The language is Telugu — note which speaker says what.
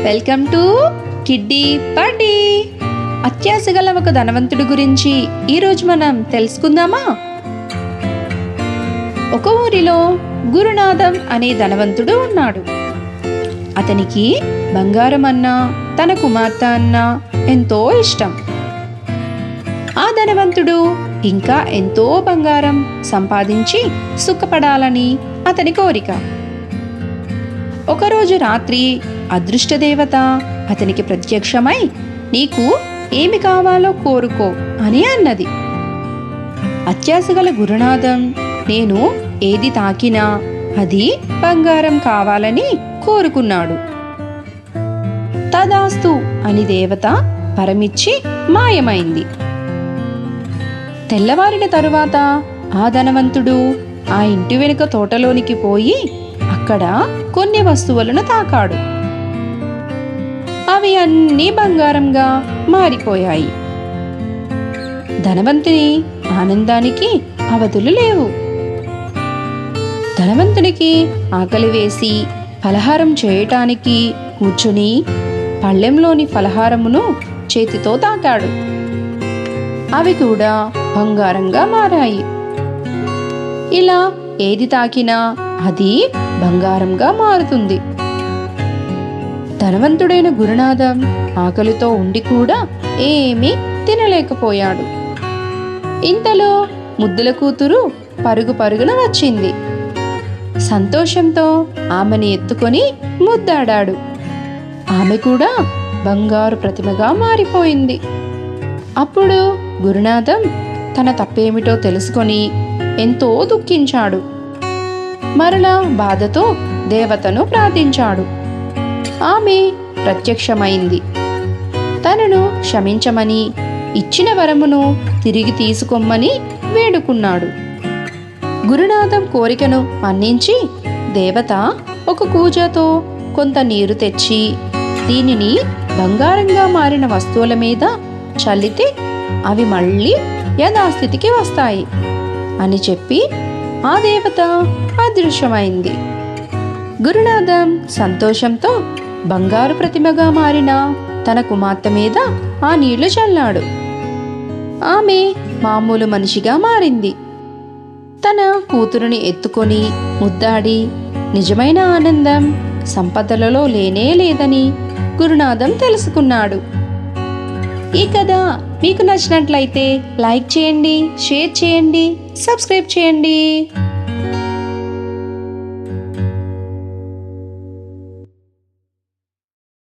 Speaker 1: Welcome to kiddy party. అత్యాశ గల ఒక ధనవంతుడి గురించి ఈరోజు మనం తెలుసుకుందామా? ఒక ఊరిలో గురునాథం అనే ధనవంతుడు ఉన్నాడు. అతనికి బంగారం అన్నా తన కుమార్తె అన్నా ఎంతో ఇష్టం. ఆ ధనవంతుడు ఇంకా ఎంతో బంగారం సంపాదించి సుఖపడాలని అతని కోరిక. ఒకరోజు రాత్రి అదృష్టదేవత అతనికి ప్రత్యక్షమై, నీకు ఏమి కావాలో కోరుకో అని అన్నది. అత్యాశగల గురునాథం, నేను ఏది తాకినా అది బంగారం కావాలని కోరుకున్నాడు. తదాస్తు అని దేవత వరమిచ్చి మాయమైంది. తెల్లవారిన తరువాత ఆ ధనవంతుడు ఆ ఇంటి వెనుక తోటలోనికి పోయి అక్కడ కొన్ని వస్తువులను తాకాడు. అవి అన్నీ బంగారంగా మారిపోయాయి. ధనవంతుని ఆనందానికి అవధులు లేవు. ధనవంతునికి ఆకలి వేసి ఫలహారం చేయటానికి కూర్చుని పళ్ళెంలోని ఫలహారమును చేతితో తాకాడు. అవి కూడా బంగారంగా మారాయి. ఇలా ఏది తాకినా అది బంగారంగా మారుతుంది. ధనవంతుడైన గురునాథం ఆకలితో ఉండి కూడా ఏమీ తినలేకపోయాడు. ఇంతలో ముద్దుల కూతురు పరుగు పరుగున వచ్చింది. సంతోషంతో ఆమెని ఎత్తుకొని ముద్దాడాడు. ఆమె కూడా బంగారు ప్రతిమగా మారిపోయింది. అప్పుడు గురునాథం తన తప్పేమిటో తెలుసుకొని ఎంతో దుఃఖించాడు. మరలా బాధతో దేవతను ప్రార్థించాడు. ఆమె ప్రత్యక్షమైంది. తనను క్షమించమని, ఇచ్చిన వరమును తిరిగి తీసుకోమని వేడుకున్నాడు. గురునాథం కోరికను మన్నించి దేవత ఒక కూజతో కొంత నీరు తెచ్చి, దీనిని బంగారంగా మారిన వస్తువుల మీద చల్లితే అవి మళ్ళీ యథాస్థితికి వస్తాయి అని చెప్పి ఆ దేవత అదృశ్యమైంది. గురునాథం సంతోషంతో బంగారు ప్రతిమగా మారిన తన కుమార్తె మీద ఆ నీళ్లు చల్లాడు. ఆమె మామూలు మనిషిగా మారింది. తన కూతురుని ఎత్తుకొని ముద్దాడి, నిజమైన ఆనందం సంపదలలో లేనే లేదని గురునాథం తెలుసుకున్నాడు. ఈ కథ మీకు నచ్చినట్లయితే లైక్ చేయండి, షేర్ చేయండి, సబ్స్క్రైబ్ చేయండి.